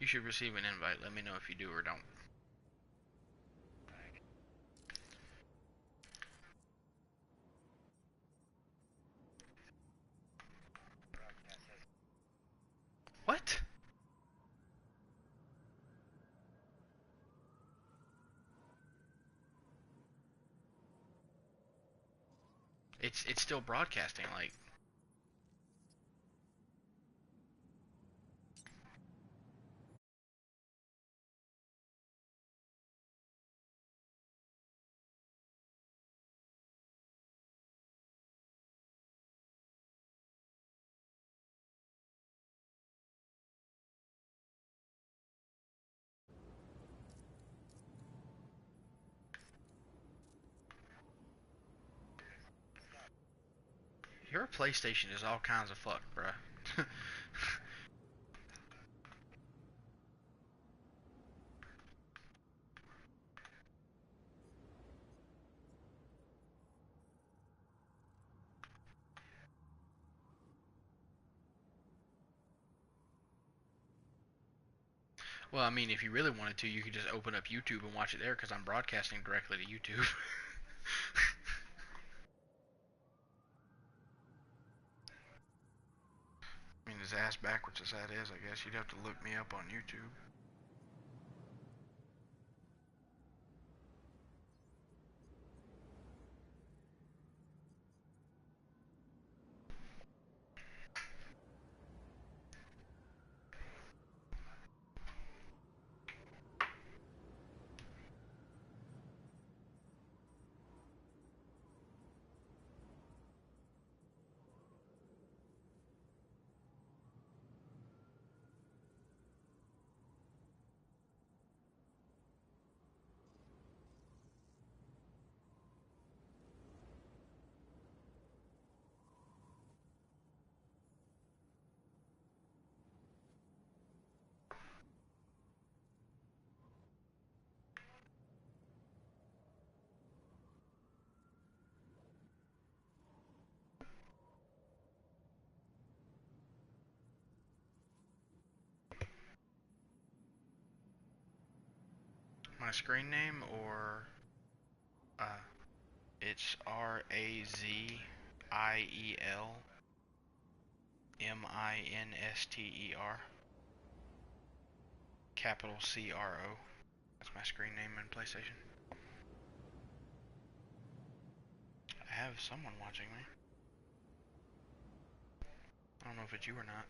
You should receive an invite. Let me know if you do or don't. What? It's still broadcasting, like. Your PlayStation is all kinds of fucked, bruh. Well, I mean, if you really wanted to, you could just open up YouTube and watch it there, because I'm broadcasting directly to YouTube. I mean, as ass backwards as that is, I guess you'd have to look me up on YouTube. My screen name, or it's RazielminsterCR, capital CRO. That's my screen name in PlayStation. I have someone watching me. I don't know if it's you or not.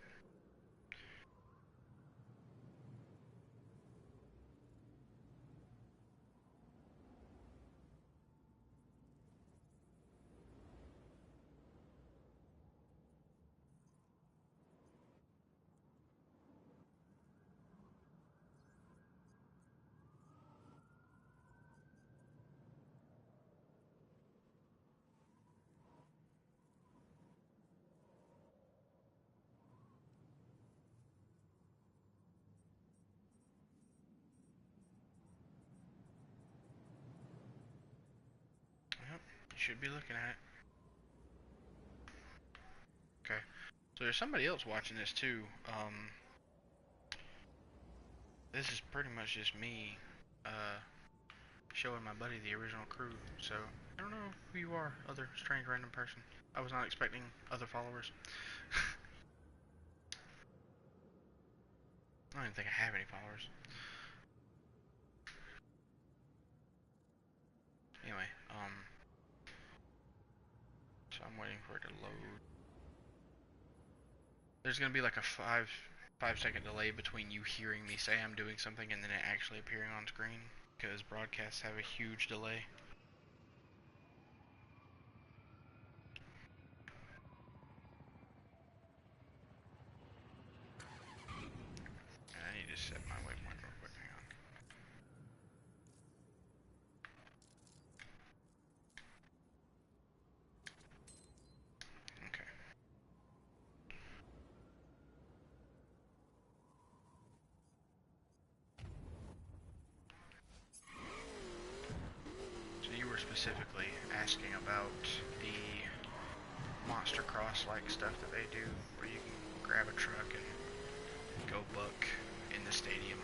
Yep, you should be looking at it. Okay, so there's somebody else watching this too. This is pretty much just me, showing my buddy the original crew. So I don't know who you are, other strange random person. I was not expecting other followers. I don't even think I have any followers. Anyway, so I'm waiting for it to load. There's gonna be like a 5 second delay between you hearing me say I'm doing something and then it actually appearing on screen, because broadcasts have a huge delay. I need to set my waypoint real quick. Hang on. Okay. So you were specifically asking about the Monster Cross like stuff that they do, where you can grab a truck and go buck in the stadium.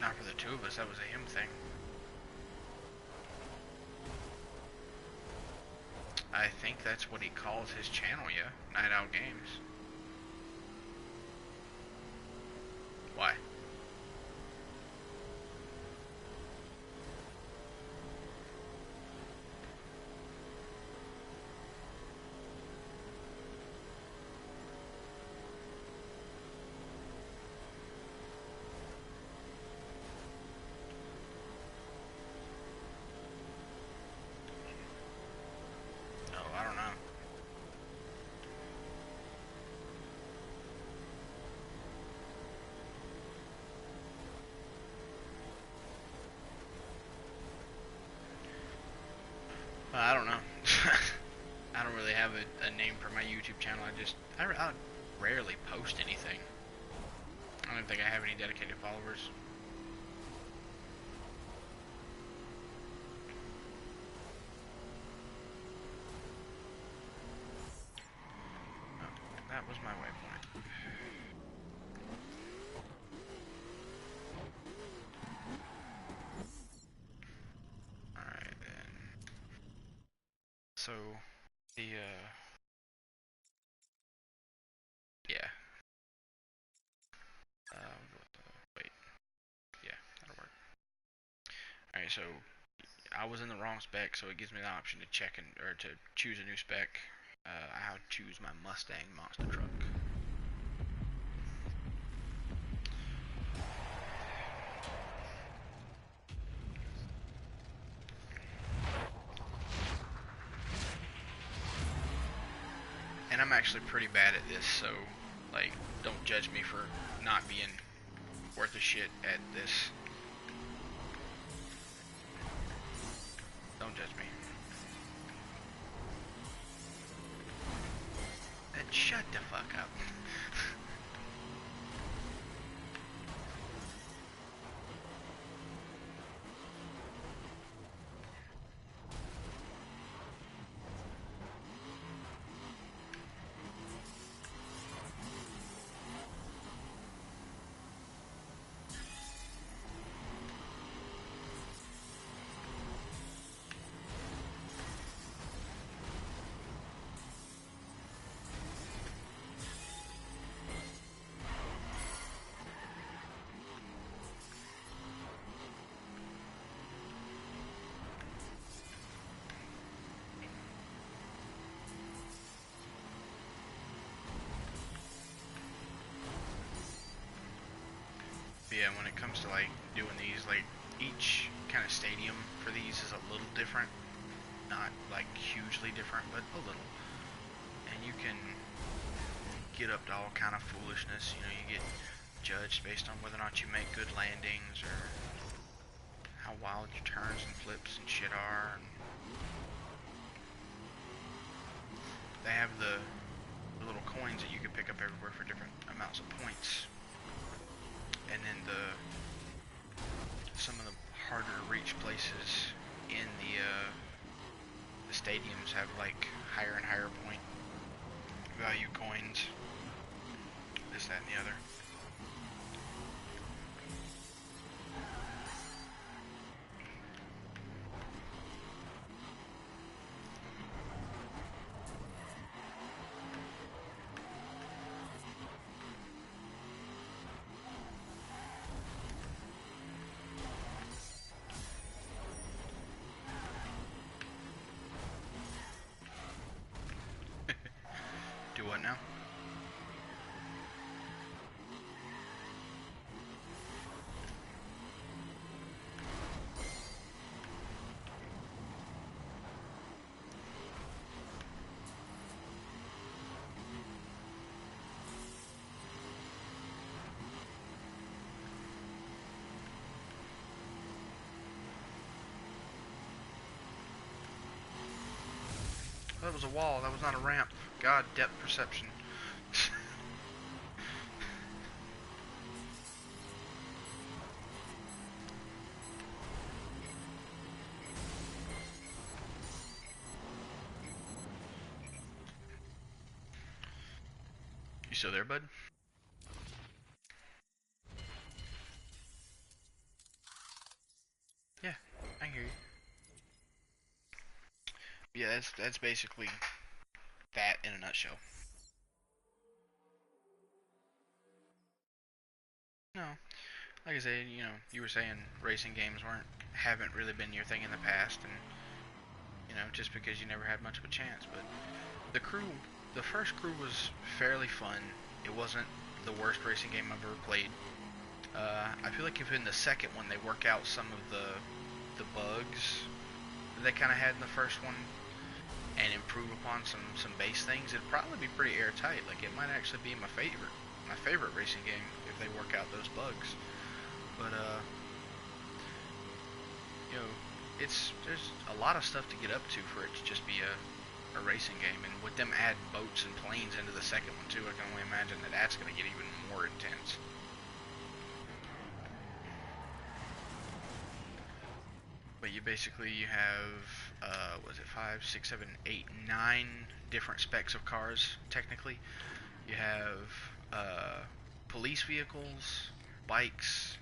Not for the two of us, that was a him thing. I think that's what he calls his channel, yeah. Night Out Games. Why? Oh, I don't know. I don't know. I don't really have a name for my YouTube channel. I rarely post anything. I don't think I have any dedicated followers. Oh, that was my waypoint. Alright then. So, the, yeah. Wait. Yeah, that'll work. Alright, so I was in the wrong spec, so it gives me the option to or to choose a new spec. I'll choose my Mustang monster truck. And I'm actually pretty bad at this, so, like, don't judge me for not being worth a shit at this. Don't judge me. And shut the fuck up. Yeah, when it comes to like doing these, like each kind of stadium for these is a little different. Not like hugely different, but a little. And you can get up to all kind of foolishness. You know, you get judged based on whether or not you make good landings or how wild your turns and flips and shit are. And they have the little coins that you can pick up everywhere for different amounts of points. And then some of the harder to reach places in the stadiums have like higher and higher point value coins. This, that, and the other. That was a wall. That was not a ramp. God, depth perception. You still there, bud? Yeah, I hear you. Yeah, that's basically that in a nutshell. No, like I said, you know, you were saying racing games haven't really been your thing in the past, and you know, just because you never had much of a chance. But the crew, the first crew was fairly fun. It wasn't the worst racing game I've ever played. I feel like if in the second one they work out some of the bugs that they kind of had in the first one and improve upon some base things, it'd probably be pretty airtight. Like it might actually be my favorite racing game if they work out those bugs. But you know, there's a lot of stuff to get up to for it to just be a racing game, and with them adding boats and planes into the second one too, I can only imagine that that's going to get even more intense. But you have was it 5, 6, 7, 8, 9 different specs of cars technically. You have police vehicles, bikes.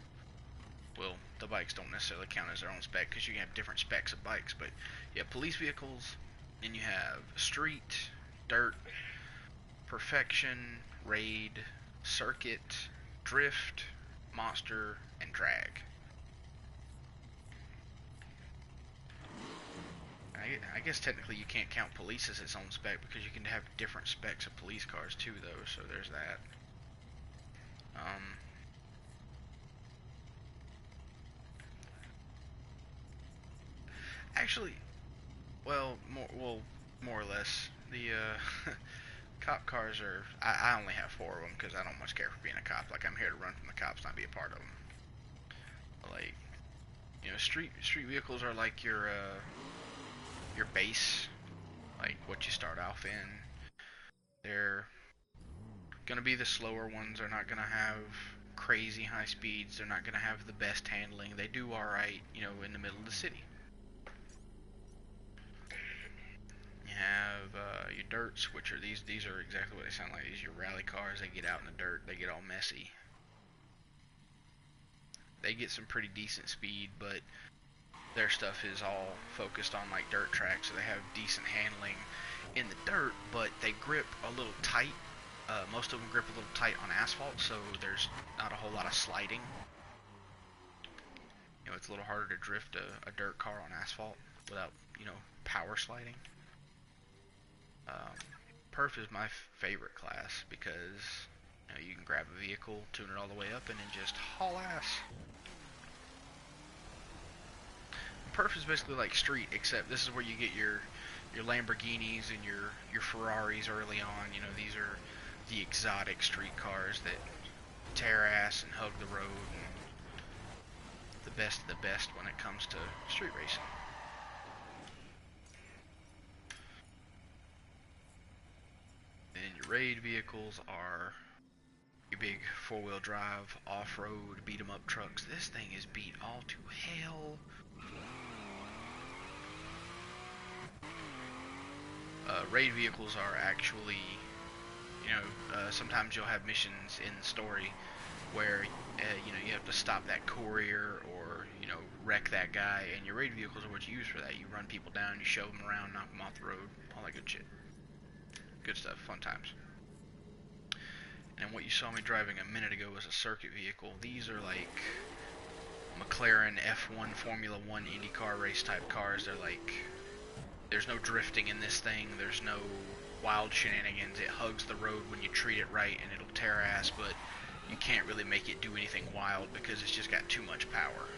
Well, the bikes don't necessarily count as their own spec because you can have different specs of bikes, but you have police vehicles, then you have street, dirt, perfection, raid, circuit, drift, monster, and drag. I guess technically you can't count police as its own spec because you can have different specs of police cars too, though, so there's that. Actually, more or less. The cop cars are. I only have 4 of them because I don't much care for being a cop. Like I'm here to run from the cops, not be a part of them. Like, you know, street vehicles are like your base, like what you start off in. They're gonna be the slower ones. They're not gonna have crazy high speeds. They're not gonna have the best handling. They do all right, you know, in the middle of the city. You have your dirts, which are these are exactly what they sound like. These are your rally cars. They get out in the dirt. They get all messy. They get some pretty decent speed, but their stuff is all focused on like dirt tracks, so they have decent handling in the dirt, but they grip a little tight. Most of them grip a little tight on asphalt, so there's not a whole lot of sliding. You know, it's a little harder to drift a dirt car on asphalt without, you know, power sliding. Perf is my favorite class because you know, you can grab a vehicle, tune it all the way up, and then just haul ass. Perf is basically like street, except this is where you get your Lamborghinis and your Ferraris early on. You know, these are the exotic street cars that tear ass and hug the road, and the best of the best when it comes to street racing. Then your raid vehicles are your big 4-wheel drive, off-road, beat-em-up trucks. This thing is beat all to hell. Raid vehicles are actually, you know, sometimes you'll have missions in the story where, you know, you have to stop that courier or, you know, wreck that guy, and your raid vehicles are what you use for that. You run people down, you shove them around, knock them off the road, all that good shit. Good stuff, fun times. And what you saw me driving a minute ago was a circuit vehicle. These are like McLaren F1 Formula 1 IndyCar race type cars. They're like, there's no drifting in this thing, there's no wild shenanigans. It hugs the road when you treat it right, and it'll tear ass, but you can't really make it do anything wild because it's just got too much power.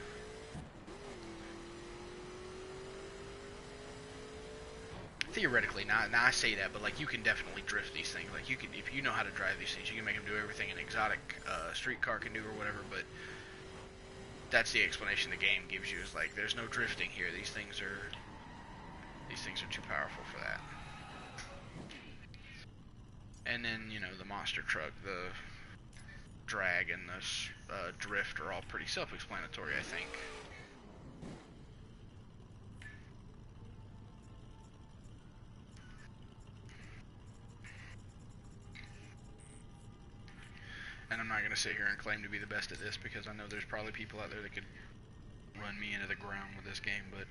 Theoretically, now I say that, but like you can definitely drift these things. Like you can, if you know how to drive these things, you can make them do everything an exotic street car can do or whatever. But that's the explanation the game gives you, is like there's no drifting here. These things are too powerful for that. And then, you know, the monster truck, the drag, and the drift are all pretty self-explanatory, I think. And I'm not going to sit here and claim to be the best at this, because I know there's probably people out there that could run me into the ground with this game, but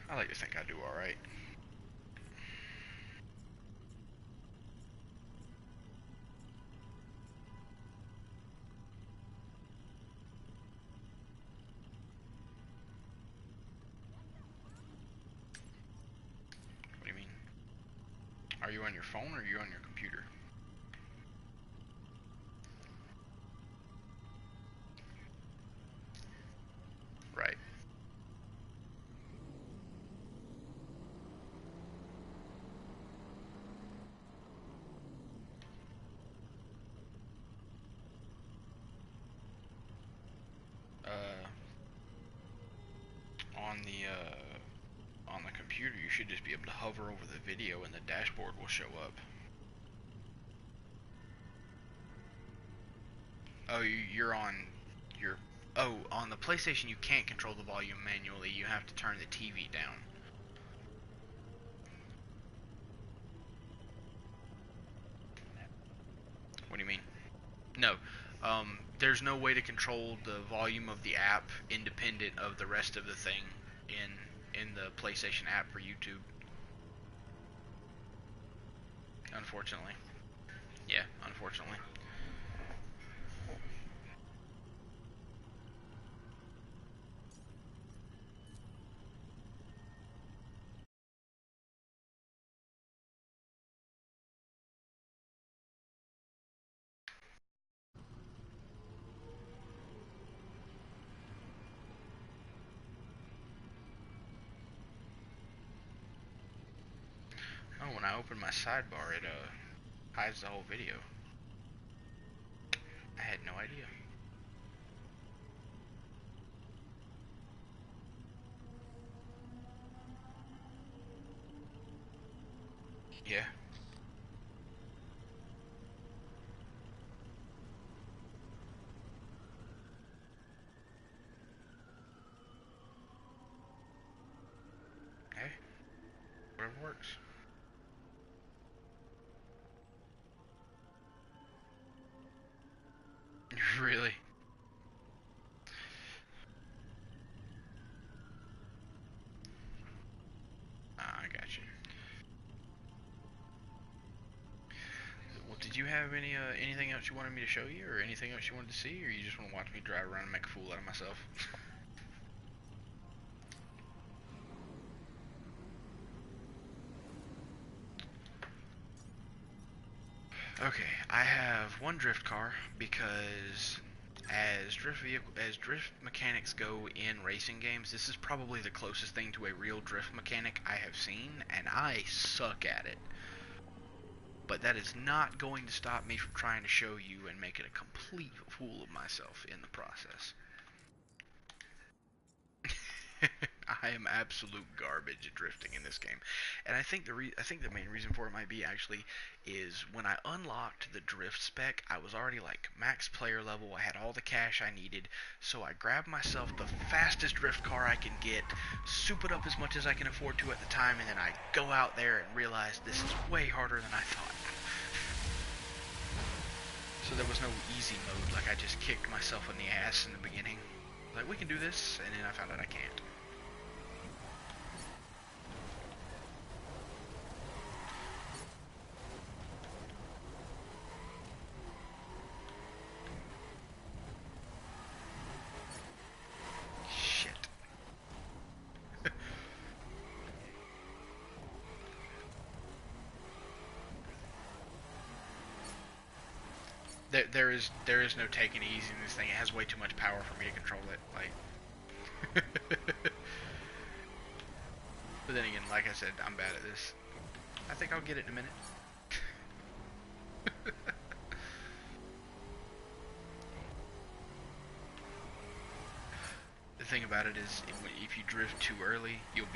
I like to think I do alright. What do you mean? Are you on your phone or are you on your computer? Right. On the computer, you should just be able to hover over the video and the dashboard will show up. Oh, you're on your... Oh, on the PlayStation you can't control the volume manually. You have to turn the TV down. What do you mean? No. There's no way to control the volume of the app independent of the rest of the thing in the PlayStation app for YouTube. Unfortunately. Yeah, unfortunately. Oh, when I open my sidebar, it hides the whole video. I had no idea. Yeah. Hey, whatever works. Really? Ah, I got you. Well, did you have anything else you wanted me to show you, or anything else you wanted to see, or you just want to watch me drive around and make a fool out of myself? Okay, I have one drift car because as drift mechanics go in racing games, this is probably the closest thing to a real drift mechanic I have seen, and I suck at it. But that is not going to stop me from trying to show you and make it a complete fool of myself in the process. I am absolute garbage at drifting in this game, and I think the main reason for it might be actually is when I unlocked the drift spec, I was already like max player level. I had all the cash I needed, so I grabbed myself the fastest drift car I can get, soup it up as much as I can afford to at the time, and then I go out there and realize this is way harder than I thought. So there was no easy mode. Like I just kicked myself in the ass in the beginning. Like, we can do this, and then I found out I can't. Shit. There is no taking it easy in this thing. It has way too much power for me to control it. Like, but then again, like I said, I'm bad at this. I think I'll get it in a minute. The thing about it is, if you drift too early, you'll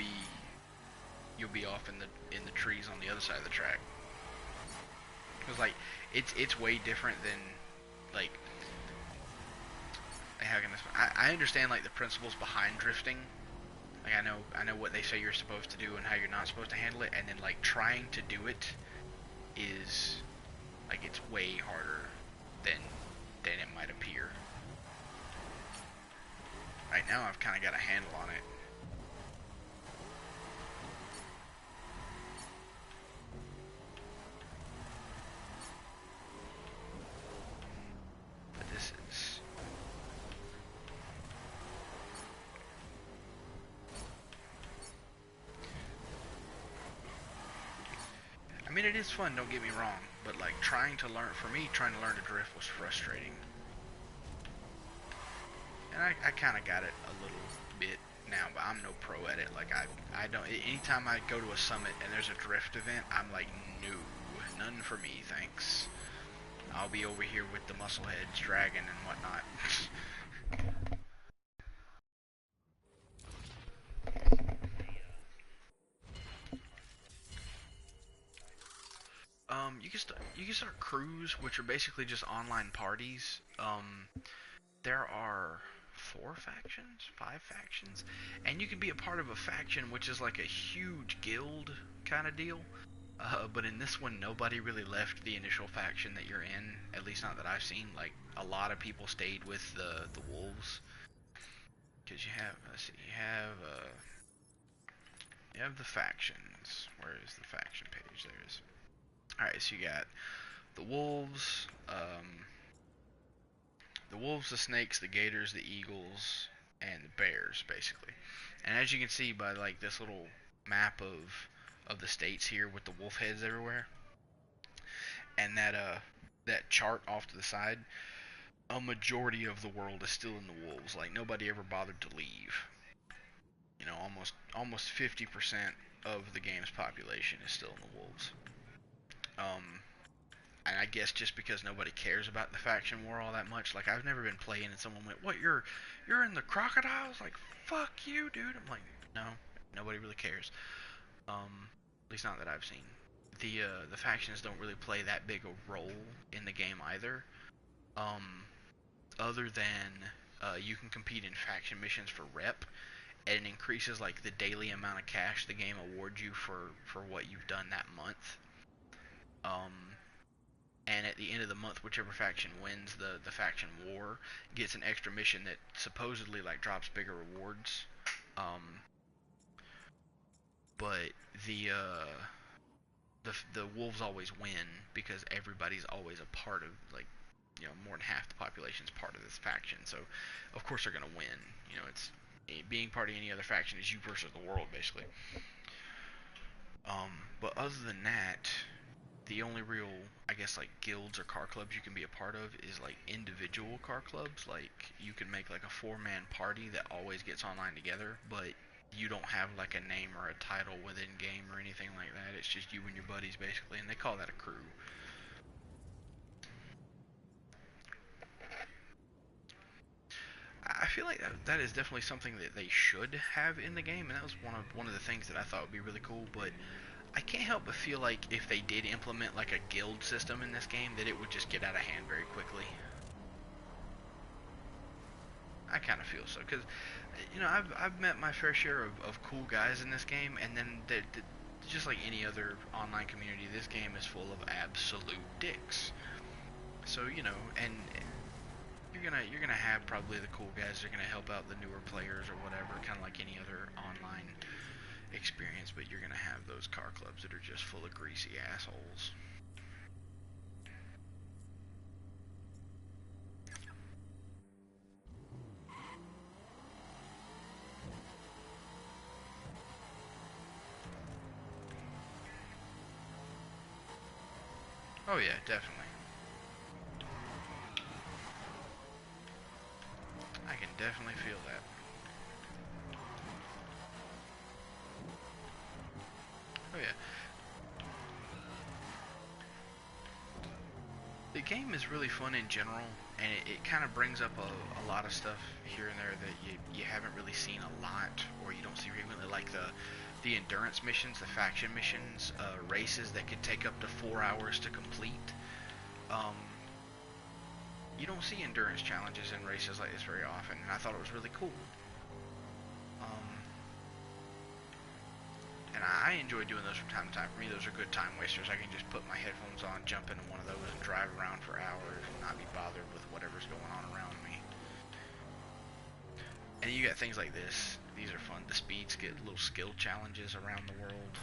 you'll be off in the trees on the other side of the track. Because like it's way different than like how can I understand like the principles behind drifting. Like I know what they say you're supposed to do and how you're not supposed to handle it, and then like trying to do it is like it's way harder than it might appear. Right now I've kind of got a handle on it. But this is... I mean, it is fun, don't get me wrong, but like trying to learn to drift was frustrating. And I kind of got it a little bit now, but I'm no pro at it. Like I don't, anytime I go to a summit and there's a drift event, I'm like, no, none for me, thanks. I'll be over here with the muscleheads, dragon and whatnot. You can start crews, which are basically just online parties. There are 5 factions, and you can be a part of a faction which is like a huge guild kind of deal. But in this one, nobody really left the initial faction that you're in, at least not that I've seen. Like a lot of people stayed with the wolves, because you have you have the factions. Where is the faction page? There it is. Alright, so you got the wolves, the snakes, the gators, the eagles, and the bears, basically. And as you can see by like this little map of the states here with the wolf heads everywhere, and that chart off to the side, a majority of the world is still in the wolves. Like nobody ever bothered to leave. You know, almost 50% of the game's population is still in the wolves. And I guess just because nobody cares about the faction war all that much, like I've never been playing and someone went, "What, you're in the crocodiles?" Like, fuck you, dude. I'm like, no, nobody really cares. At least not that I've seen. The factions don't really play that big a role in the game either. Other than you can compete in faction missions for rep, and it increases like the daily amount of cash the game awards you for what you've done that month. And at the end of the month, whichever faction wins the faction war gets an extra mission that supposedly like drops bigger rewards. But the wolves always win because everybody's always a part of, like, you know, more than half the population's part of this faction. So of course they're gonna win. You know, it's being part of any other faction is you versus the world, basically. But other than that, the only real, I guess, like guilds or car clubs you can be a part of is like individual car clubs. Like you can make like a 4-man party that always gets online together, but you don't have like a name or a title within game or anything like that. It's just you and your buddies basically, and they call that a crew. I feel like that is definitely something that they should have in the game, and that was one of the things that I thought would be really cool. But I can't help but feel like if they did implement like a guild system in this game, that it would just get out of hand very quickly. I kind of feel so, because, you know, I've met my fair share of cool guys in this game, and then just like any other online community, this game is full of absolute dicks. So, you know, and you're gonna have probably the cool guys that are gonna help out the newer players or whatever, kind of like any other online experience, but you're gonna have those car clubs that are just full of greasy assholes. Oh yeah, definitely. I can definitely feel that. Oh yeah. The game is really fun in general, and it kind of brings up a lot of stuff here and there that you haven't really seen a lot, or you don't see frequently, like the endurance missions, the faction missions, races that could take up to 4 hours to complete. Um, you don't see endurance challenges in races like this very often, and I thought it was really cool. And I enjoy doing those from time to time. For me, those are good time wasters. I can just put my headphones on, jump into one of those, and drive around for hours and not be bothered with whatever's going on around me. And you got things like this. These are fun. The speeds get little skill challenges around the world.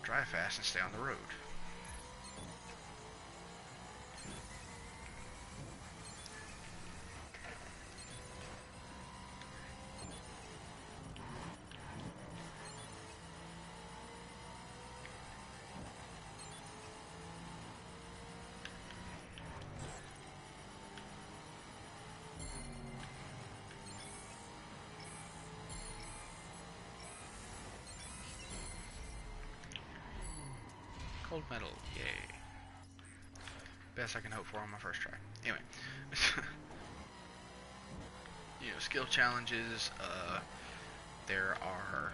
Drive fast and stay on the road. Gold medal, yay. Best I can hope for on my first try. Anyway. You know, skill challenges, there are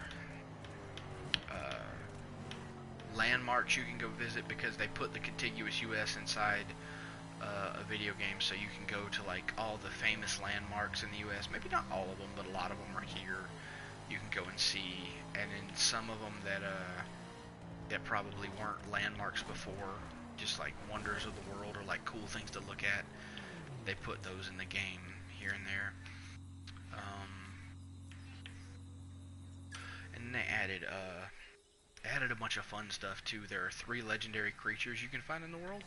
landmarks you can go visit because they put the contiguous US inside a video game, so you can go to like all the famous landmarks in the US. Maybe not all of them, but a lot of them are here. You can go and see, and in some of them that probably weren't landmarks before, just like wonders of the world or like cool things to look at, they put those in the game here and there. And they added a bunch of fun stuff too. There are 3 legendary creatures you can find in the world.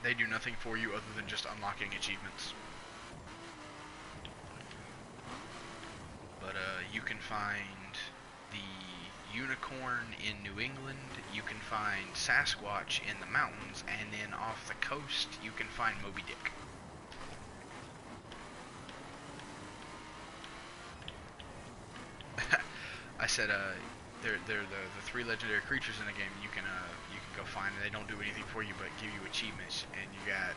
They do nothing for you other than just unlocking achievements. But you can find the unicorn in New England, you can find Sasquatch in the mountains, and then off the coast you can find Moby Dick. I said they're the 3 legendary creatures in the game you can go find, and they don't do anything for you but give you achievements. And you got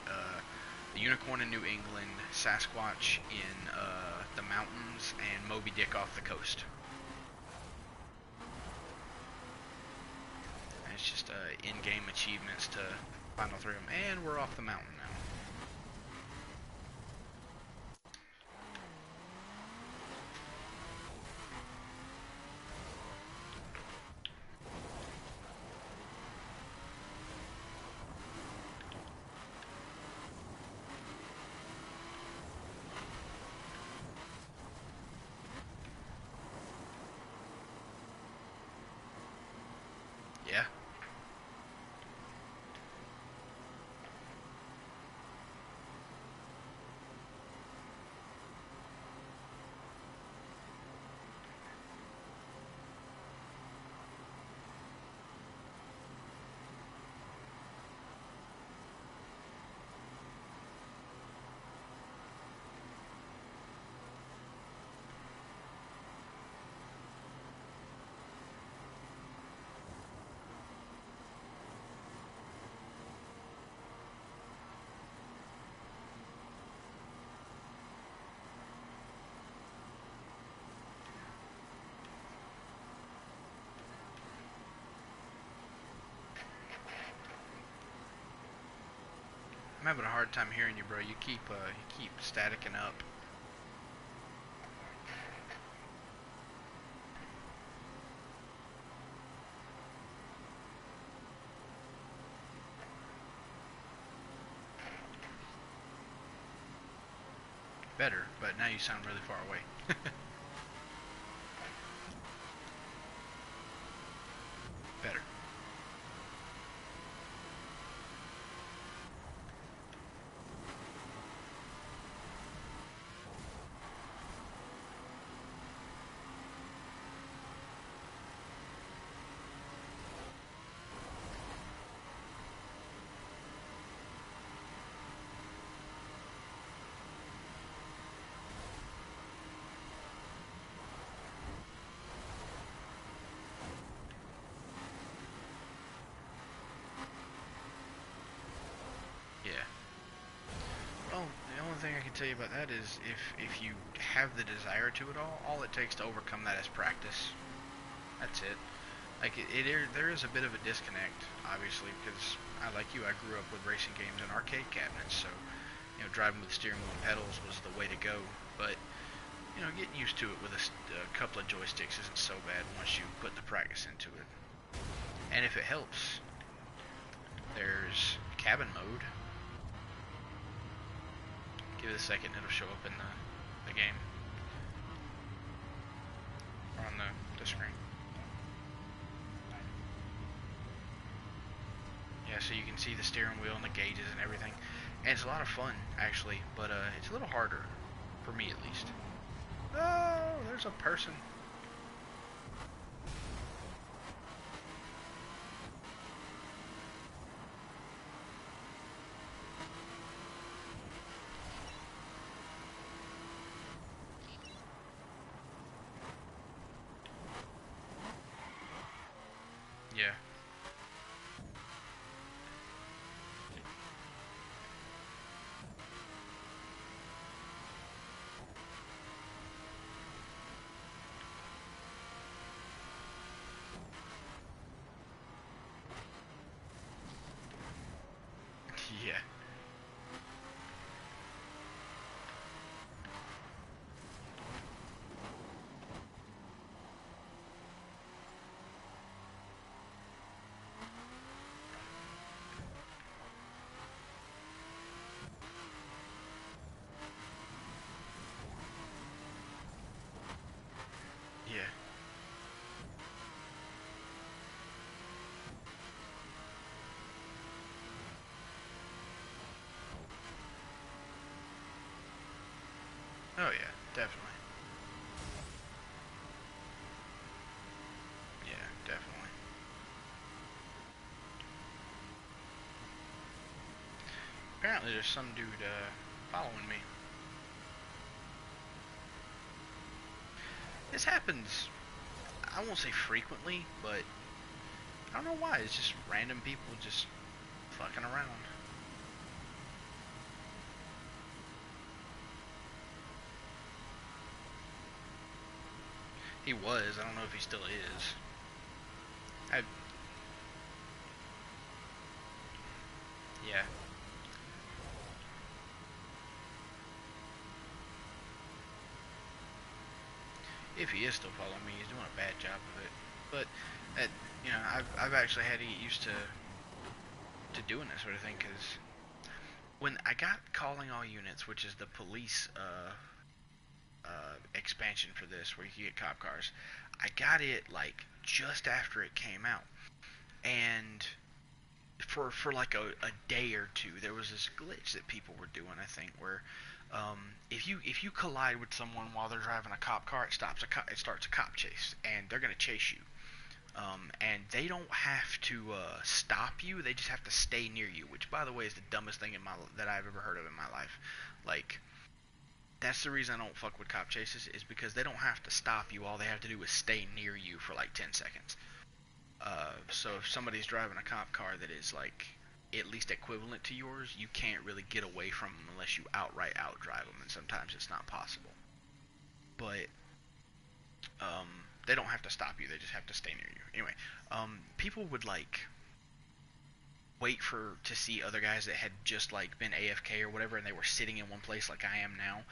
the unicorn in New England, Sasquatch in the mountains, and Moby Dick off the coast. And it's just in-game achievements to find all 3 of them, and we're off the mountain now. Yeah. I'm having a hard time hearing you, bro. You keep staticking up. Better, but now you sound really far away. Better. Thing I can tell you about that is if you have the desire to it all it takes to overcome that is practice. That's it. Like there is a bit of a disconnect, obviously, because like you, I grew up with racing games and arcade cabinets, so driving with steering wheel and pedals was the way to go. But getting used to it with a couple of joysticks isn't so bad once you put the practice into it. And if it helps, there's cabin mode. Give it a second, it'll show up in the game or on the screen. Yeah, so you can see the steering wheel and the gauges and everything. And it's a lot of fun, actually, but it's a little harder, for me at least. Oh, there's a person. Yeah. Yeah. Yeah. Oh yeah, definitely. Yeah, definitely. Apparently there's some dude following me. This happens, I won't say frequently, but I don't know why. It's just random people just fucking around. He was. I don't know if he still is. I. Yeah. If he is still following me, he's doing a bad job of it. But, I've actually had to get used to doing that sort of thing, because when I got calling all units, which is the police expansion for this, where you can get cop cars, I got it like just after it came out, and for like a day or two, there was this glitch that people were doing, I think, where if you collide with someone while they're driving a cop car, it starts a cop chase, and they're gonna chase you. And they don't have to stop you; they just have to stay near you. Which, by the way, is the dumbest thing that I've ever heard of in my life. Like, that's the reason I don't fuck with cop chases, is because they don't have to stop you. All they have to do is stay near you for like 10 seconds. So if somebody's driving a cop car that is like at least equivalent to yours, you can't really get away from them unless you outright outdrive them, and sometimes it's not possible. But um, they don't have to stop you; they just have to stay near you. Anyway, people would like wait for to see other guys that had just like been AFK or whatever, and they were sitting in one place like I am now.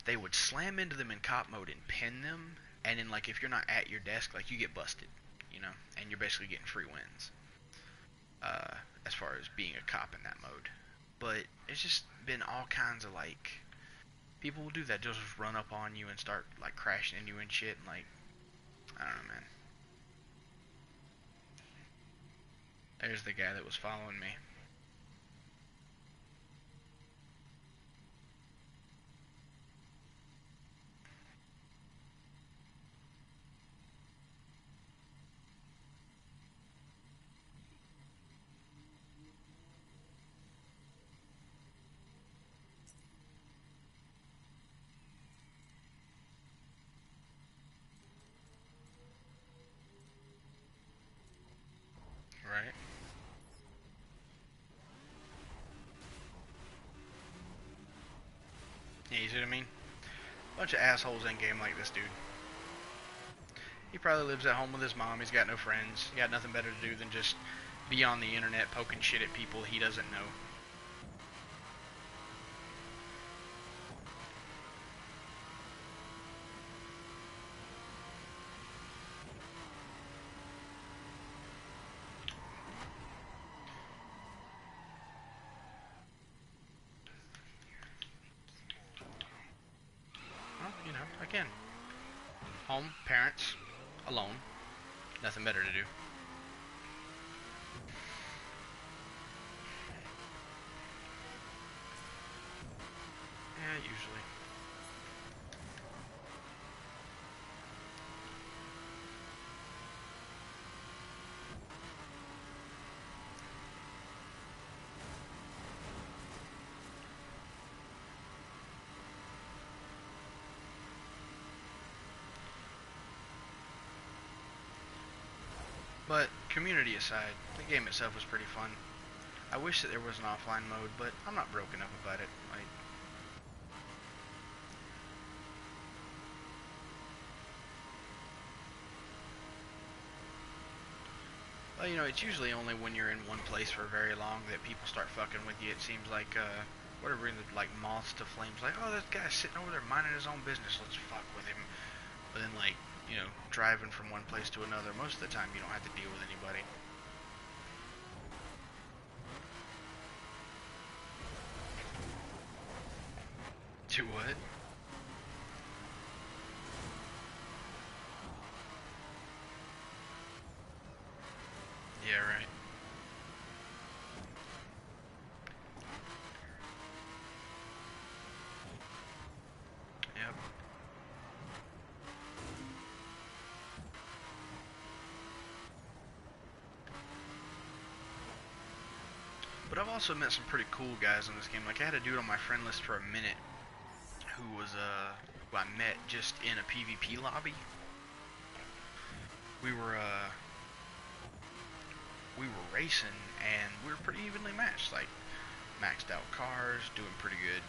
They would slam into them in cop mode and pin them, and then like if you're not at your desk, like you get busted, and you're basically getting free wins. uh, as far as being a cop in that mode. But it's just been all kinds of like people will do that. They'll just run up on you and start like crashing into you and shit. And like I don't know, man. There's the guy that was following me. Right? Yeah, you see what I mean? Bunch of assholes in game like this dude. He probably lives at home with his mom. He's got no friends. He got nothing better to do than just be on the internet poking shit at people he doesn't know. Well, you know, again, home, parents, alone, nothing better to do. Yeah, usually. But community aside, the game itself was pretty fun. I wish that there was an offline mode, but I'm not broken up about it. Like, well, you know, it's usually only when you're in one place for very long that people start fucking with you. It seems like, whatever, like moths to flames. Like, oh, this guy's sitting over there minding his own business. Let's fuck with him. But then, like, you know, driving from one place to another, most of the time you don't have to deal with anybody. To what? Yeah, right. Yep. But I've also met some pretty cool guys in this game. Like, I had a dude on my friend list for a minute who was, who I met just in a PvP lobby. We were, we were racing, and we were pretty evenly matched. Like, maxed out cars, doing pretty good,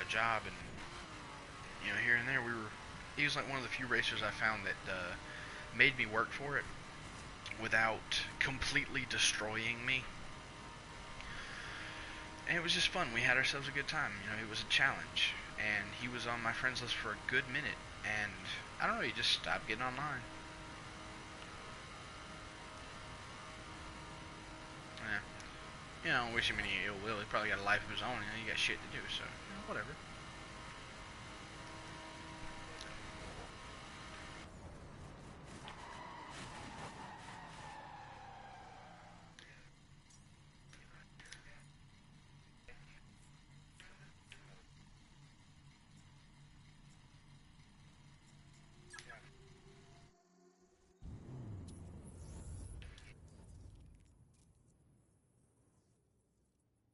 job, and, you know, here and there, he was like one of the few racers I found that, made me work for it without completely destroying me. And it was just fun. We had ourselves a good time. You know, it was a challenge. And he was on my friends list for a good minute. And, I don't know, he just stopped getting online. Yeah. You know, I don't wish him any ill will. He probably got a life of his own, and he got shit to do, so, you know, whatever.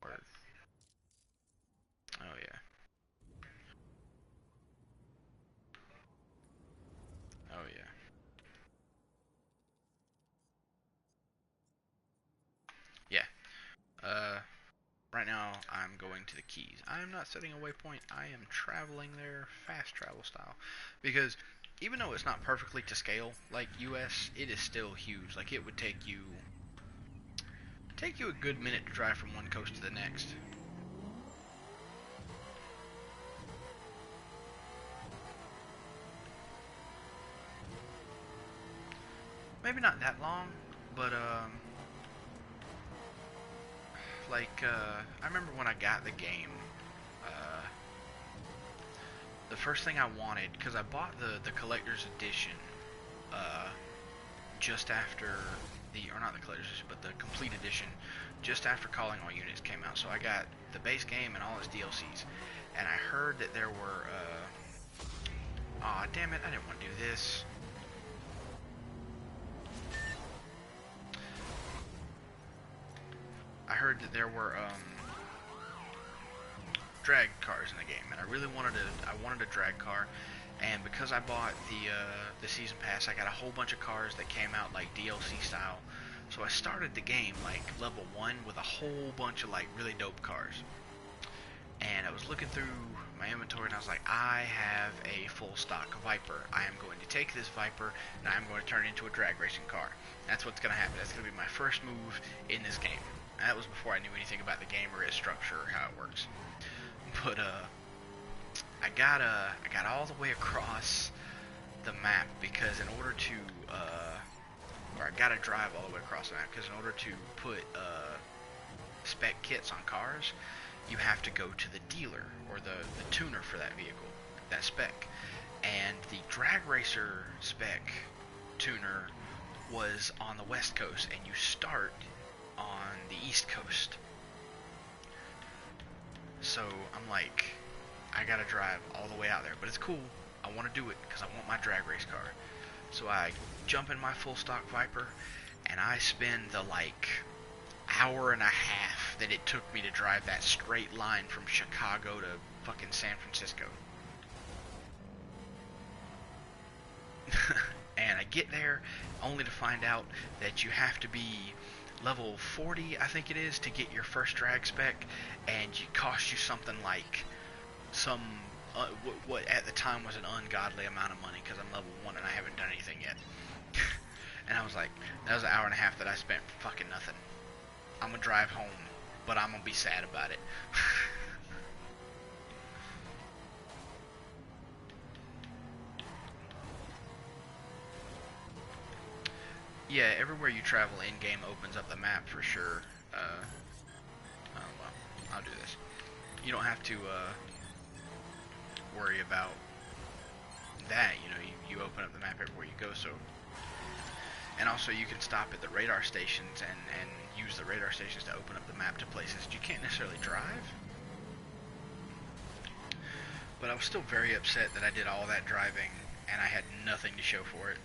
Word. Oh, yeah. Oh, yeah. Yeah. Right now, I'm going to the Keys. I am not setting a waypoint. I am traveling there fast travel style. Because even though it's not perfectly to scale like US, it is still huge. Like, it would take you a good minute to drive from one coast to the next. Maybe not that long, but like I remember when I got the game, uh, the first thing I wanted, because I bought the collector's edition, uh, just after or not the collector's edition, but the complete edition, just after Calling All Units came out. So I got the base game and all its DLCs, and I heard that there were, aw, damn it, I didn't want to do this. I heard that there were, drag cars in the game, and I really wanted a drag car, and because I bought the season pass, I got a whole bunch of cars that came out like DLC style. So I started the game like level 1 with a whole bunch of like really dope cars. And I was looking through my inventory, and I was like, I have a full stock Viper. I am going to take this Viper, and I'm going to turn it into a drag racing car. That's what's going to happen. That's going to be my first move in this game. And that was before I knew anything about the game or its structure or how it works. But I got all the way across the map because in order to or I gotta drive all the way across the map because in order to put spec kits on cars, you have to go to the dealer or the tuner for that vehicle, that spec. And the drag racer spec tuner was on the west coast, and you start on the east coast. So I'm like, I gotta drive all the way out there, but it's cool. I want to do it because I want my drag race car. So I jump in my full stock Viper, and I spend the like hour and a half that it took me to drive that straight line from Chicago to fucking San Francisco. And I get there only to find out that you have to be level 40, I think it is, to get your first drag spec, and it costs you something like some what at the time was an ungodly amount of money because I'm level 1 and I haven't done anything yet. And I was like, that was an hour and a half that I spent for fucking nothing. I'm gonna drive home, but I'm gonna be sad about it. Yeah, everywhere you travel in-game opens up the map for sure. Oh well, I'll do this. You don't have to worry about that, you know, you open up the map everywhere you go, so. And also you can stop at the radar stations and use the radar stations to open up the map to places you can't necessarily drive. But I was still very upset that I did all that driving and I had nothing to show for it.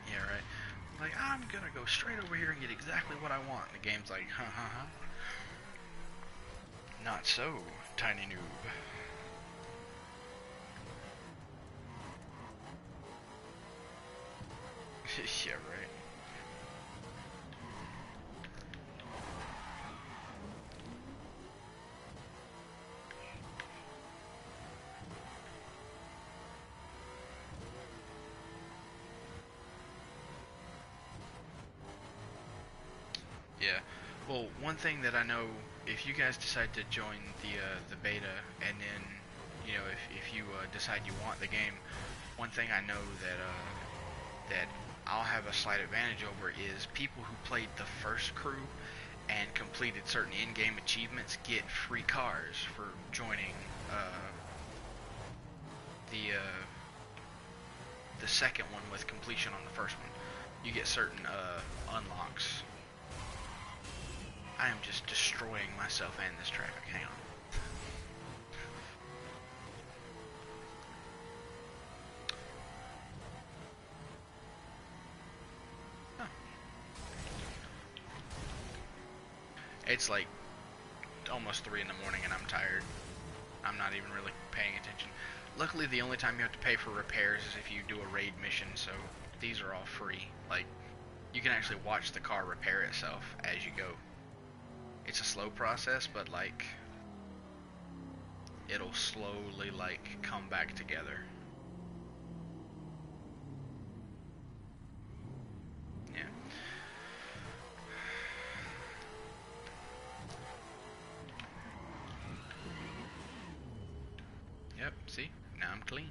Yeah, right. Like, I'm gonna go straight over here and get exactly what I want. And the game's like, huh. Not so, tiny noob. Yeah, right. Yeah. Well, one thing that I know, if you guys decide to join the beta, and then, you know, if you decide you want the game, one thing I know that I'll have a slight advantage over is people who played the first crew and completed certain in-game achievements get free cars for joining the second one with completion on the first one. You get certain unlocks. I am just destroying myself and this traffic. Hang on. Huh. It's like almost 3 in the morning and I'm tired. I'm not even really paying attention. Luckily, the only time you have to pay for repairs is if you do a raid mission, so these are all free. Like, you can actually watch the car repair itself as you go. It's a slow process, but like, it'll slowly like come back together. Yeah. Yep, see? Now I'm clean.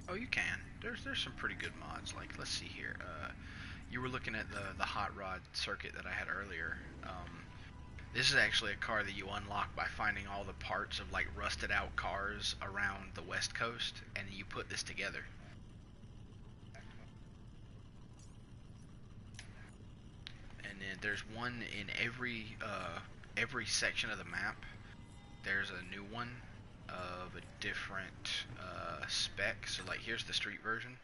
Oh, you can. There's some pretty good mods. Like, let's see here. You were looking at the hot rod circuit that I had earlier. This is actually a car that you unlock by finding all the parts of like rusted out cars around the West Coast, and you put this together. And then there's one in every section of the map. There's a new one of a different spec. So like, here's the street version.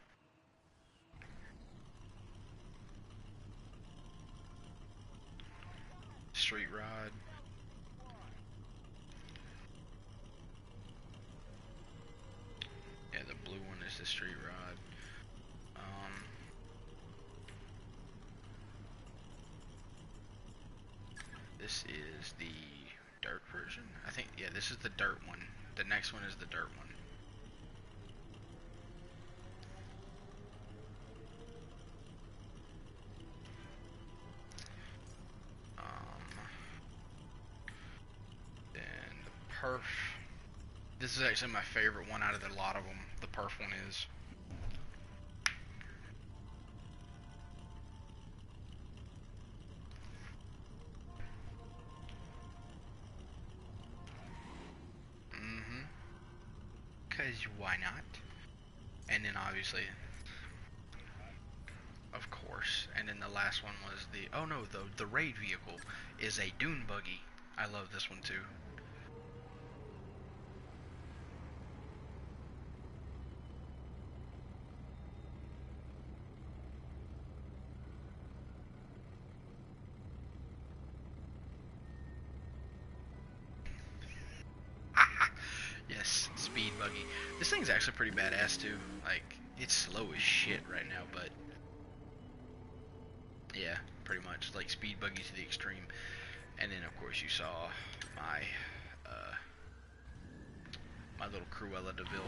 street rod. This is the dirt version. I think, yeah, this is the dirt one. The next one is the dirt one. Then the perf. This is actually my favorite one out of the lot of them. The perf one is. Because why not? And then obviously, of course. And then the last one was the, oh no, the raid vehicle is a dune buggy. I love this one too. Yes, speed buggy. This thing's actually pretty badass too. Like, it's slow as shit right now, but yeah, pretty much like speed buggy to the extreme. And then of course you saw my my little Cruella de Vil.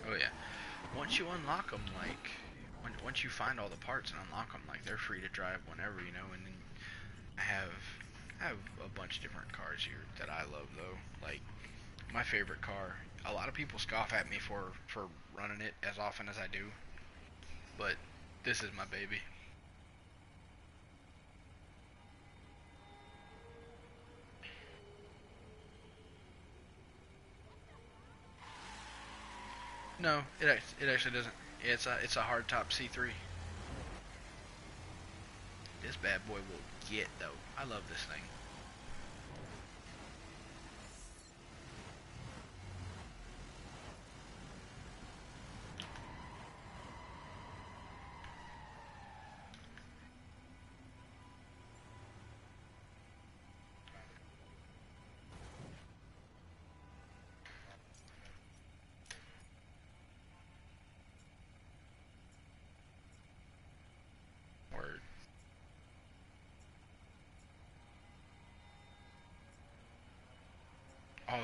Oh yeah. Once you unlock them, like once you find all the parts and unlock them, like they're free to drive whenever, you know. And then I have a bunch of different cars here that I love though. Like my favorite car. A lot of people scoff at me for running it as often as I do, but this is my baby. No, it actually doesn't. It's a hardtop C3. This bad boy will get though. I love this thing. Word. Oh,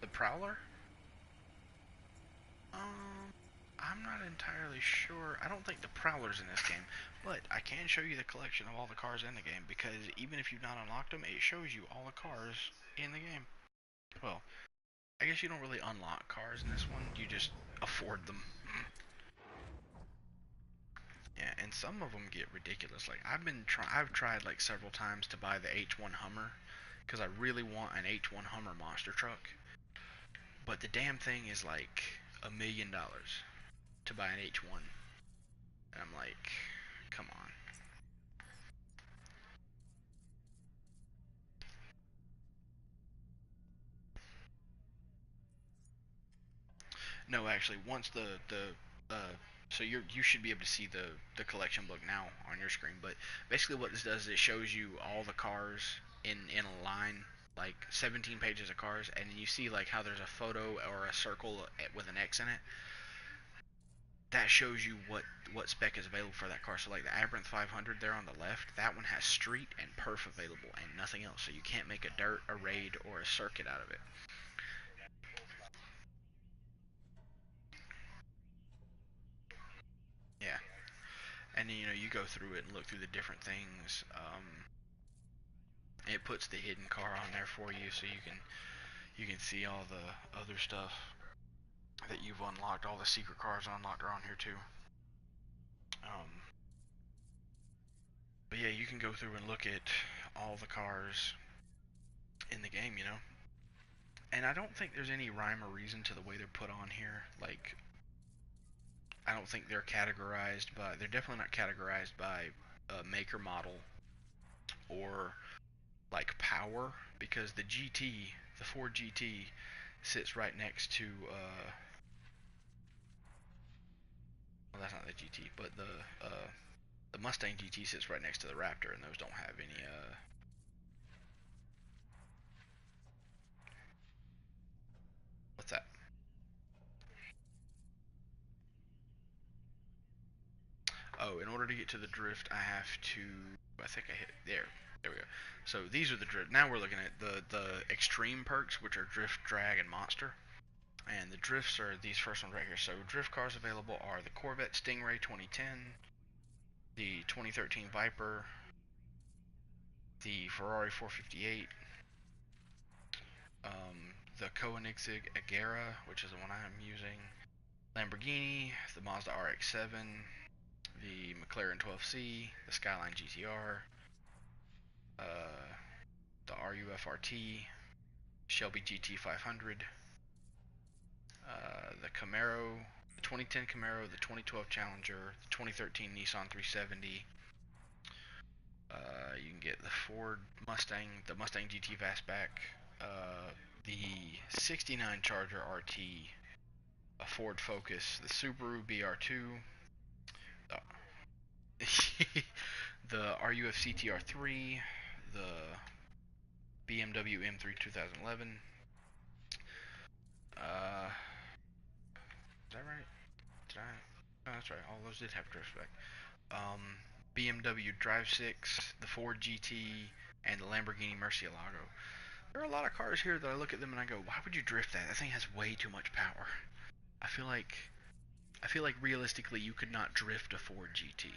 the Prowler? I'm not entirely sure. I don't think the Prowler's in this game, but I can show you the collection of all the cars in the game, because even if you've not unlocked them, it shows you all the cars in the game. Well, I guess you don't really unlock cars in this one, you just afford them. Yeah, and some of them get ridiculous. Like I've tried like several times to buy the H1 Hummer, because I really want an H1 Hummer monster truck, but the damn thing is like $1 million to buy an H1. And I'm like, come on. No, actually, once so you should be able to see the collection book now on your screen. But basically, what this does is it shows you all the cars in a line, like 17 pages of cars, and you see like how there's a photo or a circle with an X in it. That shows you what spec is available for that car. So like the Aberrant 500 there on the left, that one has street and perf available and nothing else. So you can't make a dirt, a raid, or a circuit out of it. Yeah, and then, you know, you go through it and look through the different things. It puts the hidden car on there for you, so you can see all the other stuff that you've unlocked. All the secret cars unlocked are on here too. Um, but yeah, you can go through and look at all the cars in the game, you know. And I don't think there's any rhyme or reason to the way they're put on here. Like, I don't think they're categorized by. They're definitely not categorized by maker model or like power, because the GT, the Ford GT, sits right next to well, that's not the GT, but the The Mustang GT sits right next to the Raptor, and those don't have any, what's that? Oh, in order to get to the drift, I have to, I think I hit, there we go. So these are the drift, now we're looking at the extreme perks, which are drift, drag, and monster. And the drifts are these first ones right here. So drift cars available are the Corvette Stingray 2010, the 2013 Viper, the Ferrari 458, the Koenigsegg Agera, which is the one I'm using, Lamborghini, the Mazda RX-7, the McLaren 12C, the Skyline GTR, uh, the RUF-RT, Shelby GT500, the Camaro, the 2010 Camaro, the 2012 Challenger, the 2013 Nissan 370. You can get the Ford Mustang, the Mustang GT Fastback, the 69 Charger RT, a Ford Focus, the Subaru BR2, the RUF CTR3, the BMW M3 2011. Is that right? Did I? No, that's right. All those did have drift spec. BMW Drive 6, the Ford GT, and the Lamborghini Murcielago. There are a lot of cars here that I look at them and I go, why would you drift that? That thing has way too much power. I feel like realistically you could not drift a Ford GT.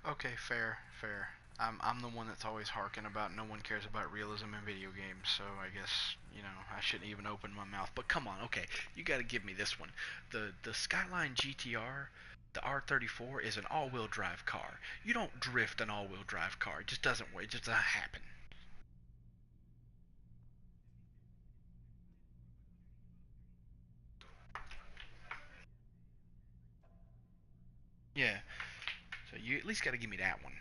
Okay, fair, fair. I'm the one that's always harking about no one cares about realism in video games, so I guess, I shouldn't even open my mouth. But come on, okay, you gotta give me this one. The Skyline GTR, the R34 is an all-wheel drive car. You don't drift an all-wheel drive car. It just doesn't work. It just doesn't happen. Yeah. So you at least gotta give me that one.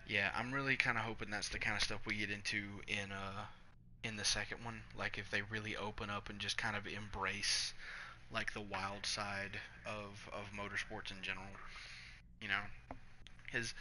Yeah, I'm really kind of hoping that's the kind of stuff we get into in the second one. Like if they really open up and just kind of embrace like the wild side of motorsports in general. You know, his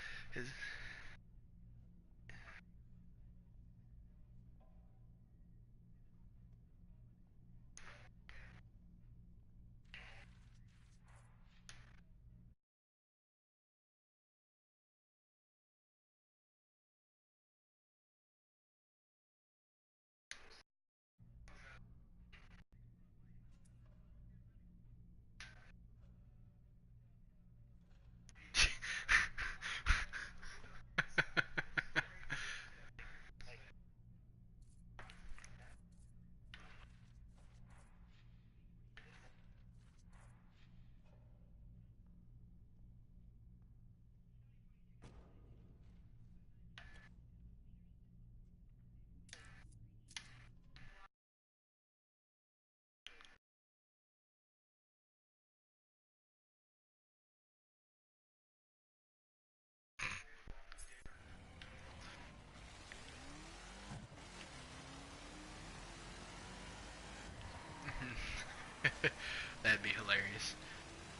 that'd be hilarious.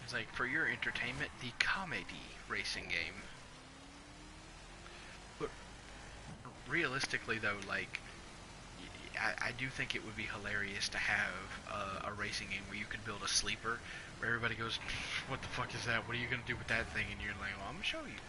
It's like for your entertainment, the comedy racing game. But realistically, though, like I do think it would be hilarious to have a racing game where you could build a sleeper where everybody goes, "What the fuck is that? What are you gonna do with that thing?" And you're like, "Well, I'm gonna show you."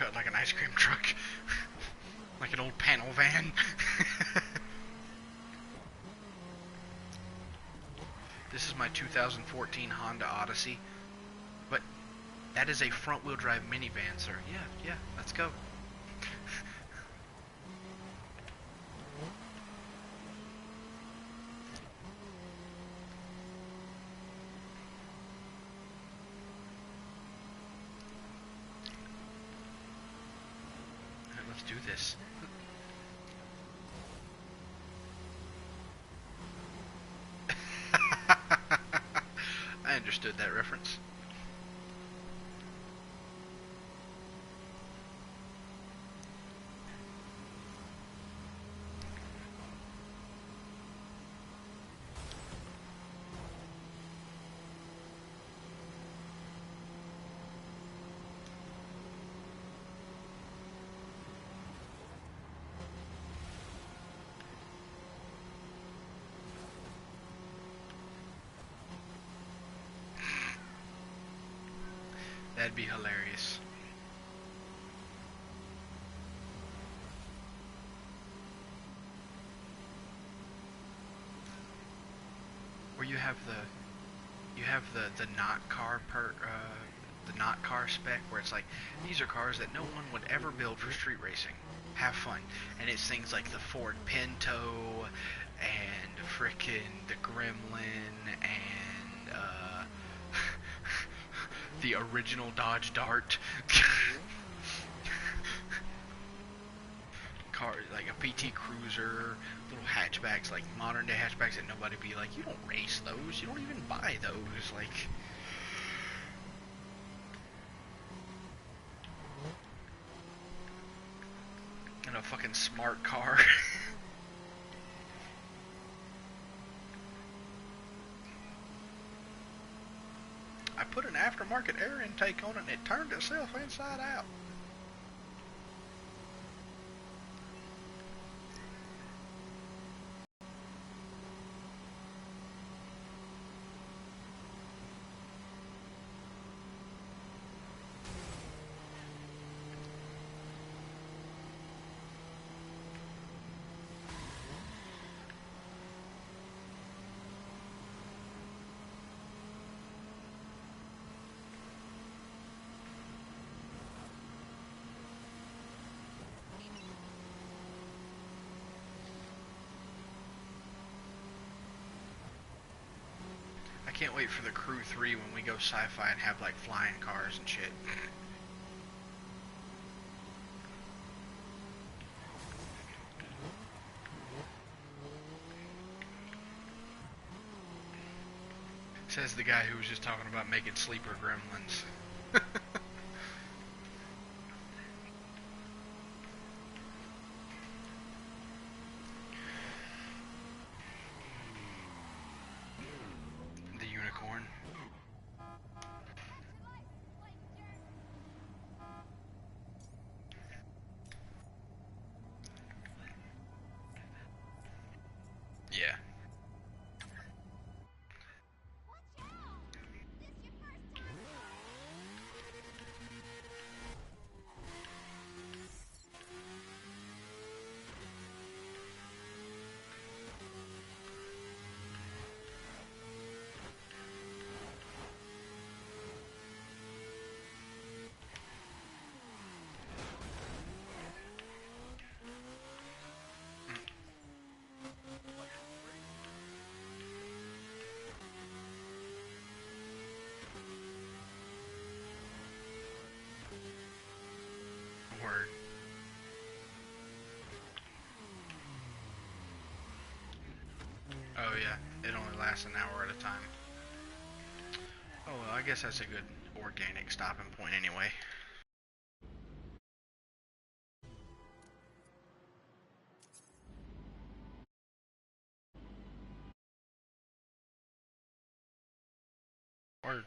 cut like an ice cream truck. Like an old panel van. This is my 2014 Honda Odyssey. But that is a front-wheel drive minivan, sir. Yeah, let's go. Alright, let's do this. I understood that reference. That'd be hilarious. Or you have the not car the not car spec where it's like, these are cars that no one would ever build for street racing. Have fun. And it's things like the Ford Pinto and frickin' the Gremlin and the original Dodge Dart. Car like a PT Cruiser, little hatchbacks, like modern day hatchbacks that nobody be like, you don't race those, you don't even buy those, like. And a fucking smart car. I put an aftermarket air intake on it and it turned itself inside out. I can't wait for the Crew 3 when we go sci-fi and have like flying cars and shit. Says the guy who was just talking about making sleeper gremlins. The unicorn. Yeah. Word. Oh yeah, it only lasts an hour at a time. Oh well, I guess that's a good organic stopping point anyway. Word.